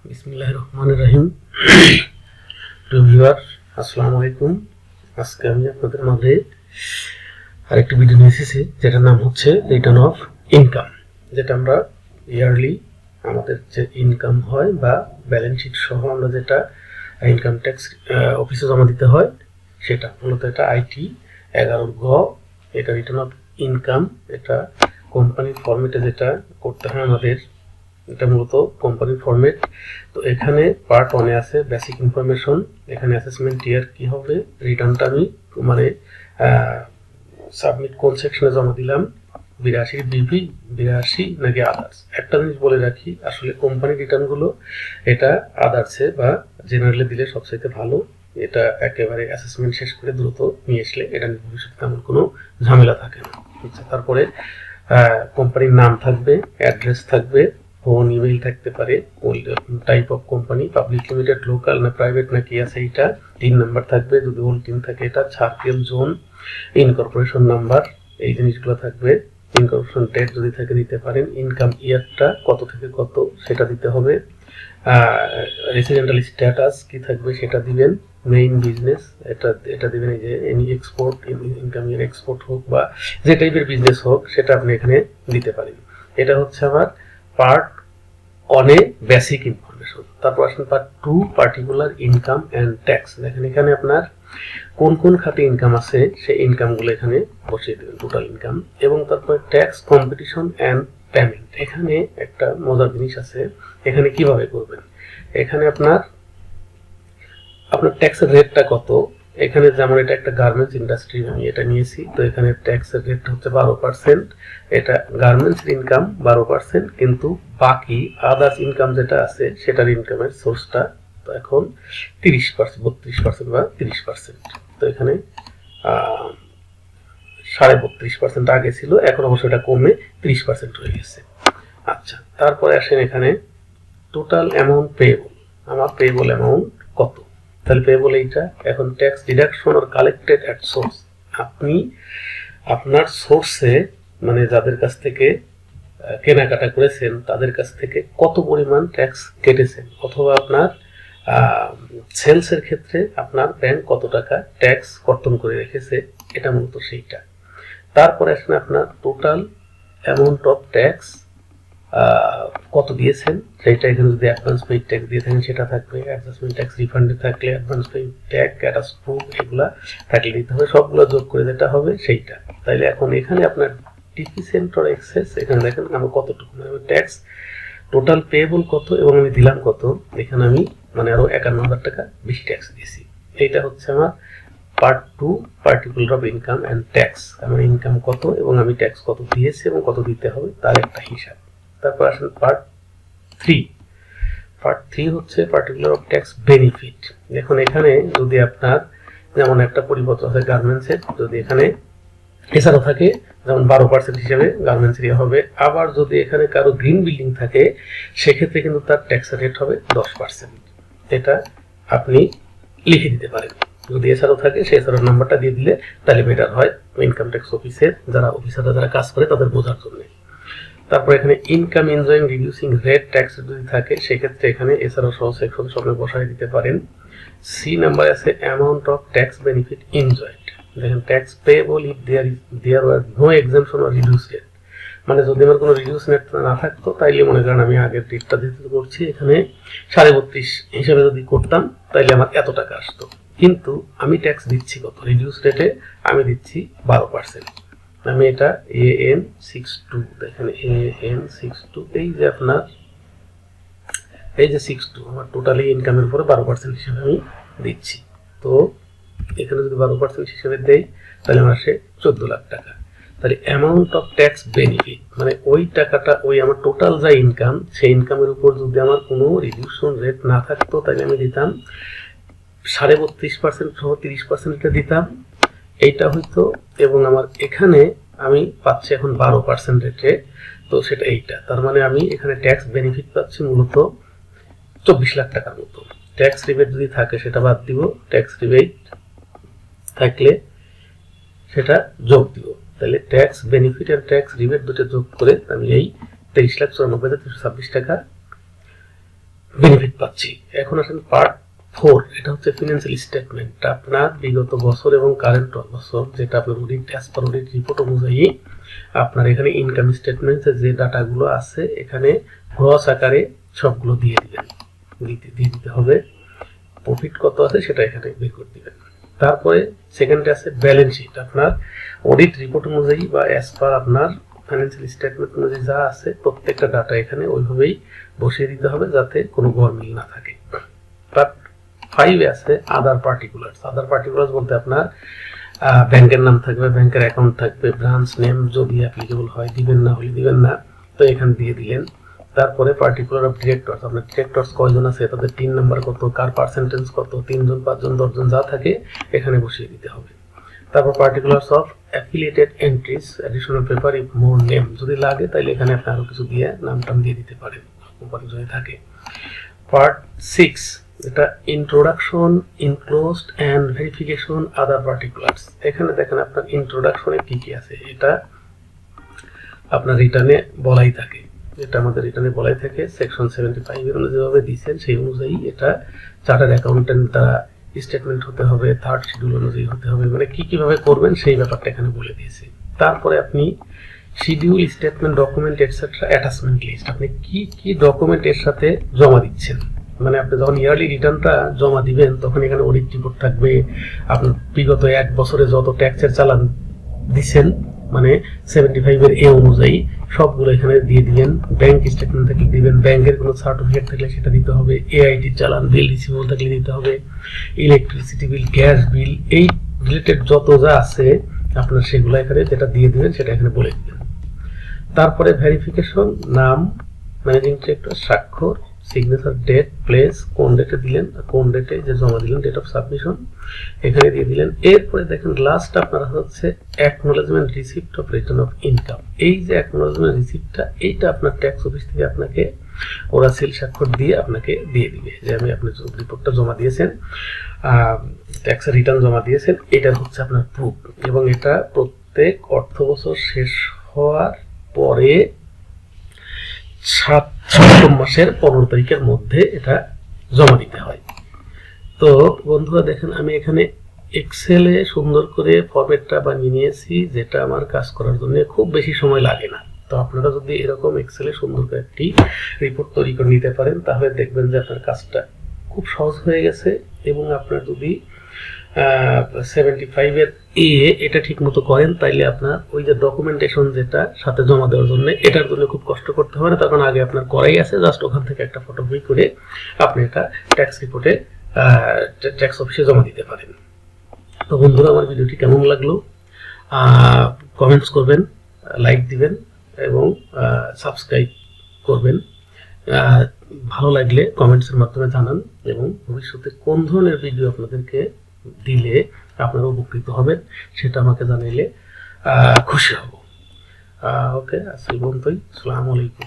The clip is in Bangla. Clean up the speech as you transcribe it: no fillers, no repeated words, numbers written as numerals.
বিসমিল্লাহির রহমানির রহিম। প্রিয় ভিউয়ার, আসসালামু আলাইকুম। আজকে আমি আপনাদের মাঝে আরেকটি ভিডিও নিয়ে এসেছি, যেটার নাম হচ্ছে রিটার্ন অফ ইনকাম, যেটা আমরা ইয়ারলি আমাদের যে ইনকাম হয় বা ব্যালেন্স শিট সহ আমরা যেটা ইনকাম ট্যাক্স অফিসে জমা দিতে হয়, সেটা মূলত এটা আইটি 11 গ। এটা রিটার্ন অফ ইনকাম, এটা কোম্পানির ফরম্যাটে যেটা করতে হয় আমাদের, এটা মূলত কোম্পানির ফরম্যাট। তো এখানে পার্ট 1-এ আছে বেসিক ইনফরমেশন, এখানে অ্যাসেসমেন্ট ইয়ার কি হবে, রিটার্নটা আমি মানে সাবমিট কোন সেকশনে জমা দিলাম, 82 বিপি 82 নাকি আদার্স। একটা জিনিস বলে রাখি, আসলে কোম্পানি রিটার্নগুলো এটা আদার্সে বা জেনারেলে দিলে সবচাইতে ভালো। এটা একেবারে অ্যাসেসমেন্ট শেষ করে দ্রুত নিয়ে আসলে এটা ভবিষ্যতে তেমন কোনো ঝামেলা থাকে না। আচ্ছা, তারপরে কোম্পানির নাম থাকবে, অ্যাড্রেস থাকবে, ফোন ইমেইল থাকতে পারে, type of company, public limited, local না প্রাইভেট না কি আছে এইটা, টিন নাম্বার থাকবে, যদি হোল টিন থাকে এটা, সার্কেল, জোন, ইনকর্পোরেশন নাম্বার, এই জিনিসগুলো থাকবে। ইনকর্পোরেশন ডেট যদি থাকে দিতে পারেন, ইনকাম ইয়ারটা কত থেকে কত সেটা দিতে হবে, রেসিডেন্টাল স্ট্যাটাস কি থাকবে সেটা দিবেন, মেইন বিজনেস এটা দিবেন, এই যে এনি এক্সপোর্ট, ইনকাম ইয়ার এক্সপোর্ট হোক বা যে টাইপের বিজনেস হোক সেটা আপনি এখানে দিতে পারেন। এটা হচ্ছে আমার পার্ট 1-এ বেসিক ইনফরমেশন। তারপর আসেন part 2, particular income and tax. দেখেন এখানে আপনার কোন কোন খাতে ইনকাম আছে সেই ইনকামগুলো এখানে বসিয়ে দেবেন, টোটাল ইনকাম। এবং তারপর ট্যাক্স কম্পিটিশন অ্যান্ড পেমেন্ট। এখানে একটা মজার জিনিস আছে, এখানে কিভাবে করবেন, এখানে আপনার ট্যাক্সের রেটটা কত। এখানে যেমন এটা একটা গার্মেন্টস ইন্ডাস্ট্রি, আমি এটা নিয়েছি, তো এখানে ট্যাক্সের রেট হচ্ছে 12%। এটা গার্মেন্টস ইনকাম 12%, কিন্তু বাকি আদার্স ইনকাম যেটা আছে সেটার ইনকামের সোর্সটা তো এখন 30%, 32% বা 30%। তো এখানে 32.5% আগে ছিল, এখন অবশ্য এটা কমে 30% হয়ে গেছে। আচ্ছা, তারপরে আসেন এখানে টোটাল অ্যামাউন্ট পেয়েবল, আমার পেয়েবল অ্যামাউন্ট কত। তাহলে পেয়েবল এইটা। এখন ট্যাক্স ডিডাকশন আর কালেক্টেড অ্যাট সোর্স, আপনি আপনার সোর্সে মানে যাদের কাছ থেকে কেনাকাটা করেছেন তাদের কাছ থেকে কত পরিমাণ ট্যাক্স কেটেছেন, অথবা আপনার সেলসের ক্ষেত্রে আপনার ব্যাংক কত টাকা ট্যাক্স কর্তন করে রেখেছে, এটা মূলত সেইটা। তারপরে আসলে আপনার টোটাল অ্যামাউন্ট অফ ট্যাক্স কত দিয়েছেন সেইটা, এখানে যদি অ্যাডভান্স পেইড ট্যাক্স দিয়ে থাকেন সেটা থাকবে, অ্যাডজাস্টমেন্ট ট্যাক্স রিফান্ডে থাকলে অ্যাডভান্স পেইড ট্যাক্স, ক্যাটাস প্রুফ এগুলা থাকলে দিতে হবে, সবগুলো যোগ করে যেটা হবে সেইটা। তাইলে এখন এখানে আপনার টিপি সেন্টার এক্সেস, এখানে দেখেন আমার কতটুকু ট্যাক্স টোটাল পেয়েবল কত এবং আমি দিলাম কত, এখানে আমি মানে আরো 51,000 টাকা বেশি ট্যাক্স দিয়েছি। এইটা হচ্ছে আমার part 2, particular of income and tax. আমার ইনকাম কত এবং আমি ট্যাক্স কত দিয়েছি এবং কত দিতে হবে তার একটা হিসাব। তারপর আসেন পার্ট 3। পার্ট 3 হচ্ছে পার্টিকুলার অফ ট্যাক্স বেনিফিট। দেখুন এখানে যদি আপনার যেমন একটা পরিপত্র আছে গার্মেন্টসের, যদি এখানে এছাড়াও থাকে যেমন 12% হিসেবে গার্মেন্টস এরিয়া হবে, আবার যদি এখানে কারো গ্রিন বিল্ডিং থাকে সেক্ষেত্রে কিন্তু তার ট্যাক্সের রেট হবে 10%। এটা আপনি লিখে দিতে পারেন, যদি এছাড়াও থাকে সে এছাড়াও নাম্বারটা দিয়ে দিলে তাহলে বেটার হয় ইনকাম ট্যাক্স অফিসের যারা অফিসাররা যারা কাজ করে তাদের বোঝার জন্য। তারপর এখানে income enjoying reducing rate tax যদি থাকে সেক্ষেত্রে এখানে এছাড়াও সহ সেকশন সবসময় বসায় দিতে পারেন। সি নাম্বারে আছে amount of tax benefit enjoyed. দেখেন tax payable if there were no exemption or reduce rate, মানে যদি আমার কোনো রিডিউস রেট না থাকতো তাইলে মনে করেন আমি আগের রেটটা দিতে করছি, এখানে 32.5 হিসেবে যদি করতাম তাইলে আমার এত টাকা আসতো, কিন্তু আমি ট্যাক্স দিচ্ছি কত, রিডিউস রেটে আমি দিচ্ছি 12%। আমি এটা AN62, দেখেন AN62, এই যে আপনার এই যে 62 আমার টোটালি ইনকামের উপরে 12% হিসেবে আমি দিচ্ছি। তো এখানে যদি 12% হিসেবে দেই তাহলে আমার আসে 14 লাখ টাকা। তাহলে অ্যামাউন্ট অফ ট্যাক্স বেনিফিট মানে ওই টাকাটা, ওই আমার টোটাল যা ইনকাম সেই ইনকামের উপর যদি আমার কোনো রিডিউশন রেট না থাকতো তাহলে আমি দিতাম 32.5% সহ 30% এটা দিতাম, এইটা হইতো। এবং আমার এখানে আমি পাচ্ছি এখন 12% রেটে, তো সেটা এইটা, তার মানে আমি এখানে ট্যাক্স বেনিফিট পাচ্ছি মূলত 24 লাখ টাকার মতো। ট্যাক্স রিবেট যদি থাকে সেটা বাদ দিব, ট্যাক্স রিবেট থাকলে সেটা যোগ দিব, তাহলে ট্যাক্স বেনিফিট আর ট্যাক্স রিবেট দুটো যোগ করে আমি এই 23,94,326 টাকা বেনিফিট পাচ্ছি। এখন আসেন পার্ট 4, এটা হচ্ছে ফিনান্সিয়াল স্টেটমেন্ট। আপনার বিগত বছর এবং কারেন্ট বছর যেটা আপনার audit as per audit report অনুযায়ী আপনার এখানে ইনকাম স্টেটমেন্টে যে ডাটাগুলো আছে এখানে গ্রস আকারে সবগুলো দিয়ে দিতে হবে। প্রফিট কত আছে সেটা এখানে বের করে দিবেন। তারপরে সেকেন্ডে আছে ব্যালেন্স শিট। আপনার অডিট রিপোর্ট অনুযায়ী বা অ্যাজ পার আপনার ফাইন্যান্সিয়াল স্টেটমেন্ট অনুযায়ী যা আছে প্রত্যেকটা ডাটা এখানে ওইভাবেই বসিয়ে দিতে হবে যাতে কোনো গরমিল না থাকে। পার্ট 5 আছে আদার পার্টিকুলার্স। আদার পার্টিকুলার্স বলতে আপনার ব্যাংকের নাম থাকবে, ব্যাংকের অ্যাকাউন্ট থাকবে, ব্রাঞ্চ নেম যদি অ্যাপ্লিকেবল হয় দিবেন, না হলে দিবেন না, তো এখানে দিয়ে দিলেন। তারপরে পার্টিকুলার অফ ডিরেক্টরস, আপনার ডিরেক্টরস কয়জন আছে, তাদের 3 নাম্বার কত, কার পার্সেন্টেজ কত, 3 জন 5 জন 10 জন যা থাকে এখানে বসিয়ে দিতে হবে। তারপর particulars of affiliated entries, additional paper if more name যদি লাগে তাহলে এখানে আপনি আরো কিছু দিয়ে নাম দিয়ে দিতে পারেন কোম্পানি যদি থাকে। পার্ট 6, এটা introduction, enclosed and verification other particulars. এখানে দেখেন আপনার ইন্ট্রোডাকশনে কি কি আছে এটা আপনার রিটার্নে বলাই থাকে, এটা আমাদের রিটার্নে বলাই থাকে সেকশন 75 এর যেভাবে দিয়েছেন সেই অনুযায়ী এটা চার্টার্ড অ্যাকাউন্টেন্ট দ্বারা স্টেটমেন্ট হতে হবে, থার্ড শিডিউল অনুযায়ী হতে হবে, মানে কি কিভাবে করবেন সেই ব্যাপারটা এখানে বলে দিয়েছে। তারপরে আপনি schedule, statement, document etcetera, attachment list, আপনি কি কি ডকুমেন্ট এর সাথে জমা দিচ্ছেন, মানে আপনি যখন ইয়ারলি রিটার্নটা জমা দিবেন তখন এখানে অডিট রিপোর্ট থাকবে, আপনার বিগত 1 বছরে যত ট্যাক্সের চালান দিচ্ছেন মানে 75 এর এ অনুযায়ী সবগুলো এখানে দিয়ে দিবেন। ব্যাংক স্টেটমেন্ট থাকলে দিবেন, ব্যাংকের কোনো সার্টিফিকেট থাকলে সেটা দিতে হবে, এআইডি চালান, বিল রিসিভেবল থাকলে দিতে হবে, ইলেকট্রিসিটি বিল, গ্যাস বিল, এই রিলেটেড যত যা আছে আপনার সেগুলো এখানে যেটা দিয়ে দিবেন সেটা এখানে বলে দিবেন। তারপরে ভেরিফিকেশন, নাম, ম্যানেজিং ডিরেক্টর, স্বাক্ষর, সিগনেচার, ডেট, প্লেস, কোন ডেটে দিলেন, কোন ডেটে যে জমা দিলেন, ডেট অফ সাবমিশন এখানে দিয়ে দিলেন। এরপরে দেখেন লাস্ট আপনার হচ্ছে acknowledgement receipt of return of income. এই যে অ্যাকনোলেজমেন্ট রিসিপ্টটা এইটা আপনার ট্যাক্স অফিস থেকে আপনাকে ওরা সিল স্বাক্ষর দিয়ে আপনাকে দিয়ে দিবে যে আমি আপনি রিপোর্টটা জমা দিয়েছেন, ট্যাক্সের রিটার্ন জমা দিয়েছেন, এটা হচ্ছে আপনার প্রুফ। এবং এটা প্রত্যেক অর্থ বছর শেষ হওয়ার পরে 7 মাসের 15 তারিখের মধ্যে এটা জমা দিতে হয়। তো বন্ধুরা দেখেন আমি এখানে এক্সেলে সুন্দর করে ফরম্যাটটা বানিয়ে নিয়েছি যেটা আমার কাজ করার জন্য খুব বেশি সময় লাগে না। তো আপনারা যদি এরকম এক্সেলে সুন্দর করে একটি রিপোর্ট তৈরি করে নিতে পারেন তাহলে দেখবেন যে আপনার কাজটা খুব সহজ হয়ে গেছে। এবং আপনার যদি 75 এর এ এটা ঠিক মতো করেন তাইলে আপনার ওই যে ডকুমেন্টেশন যেটা সাথে জমা দেওয়ার জন্য এটার জন্য খুব কষ্ট করতে হবে না, তখন আগে আপনার করাই আছে, জাস্ট ওখান থেকে একটা ফটোকপি করে আপনি এটা ট্যাক্স রিপোর্টে ট্যাক্স অফিসে জমা দিতে পারেন। তো বন্ধুরা আমার ভিডিওটি কেমন লাগলো কমেন্টস করবেন, লাইক দিবেন এবং সাবস্ক্রাইব করবেন। ভালো লাগলে কমেন্টসের মাধ্যমে জানান এবং ভবিষ্যতে কোন ধরনের ভিডিও আপনাদেরকে দিলে আপনারা উপকৃত হবেন সেটা আমাকে জানাইলে খুশি হব। ওকে, আসসালামু আলাইকুম।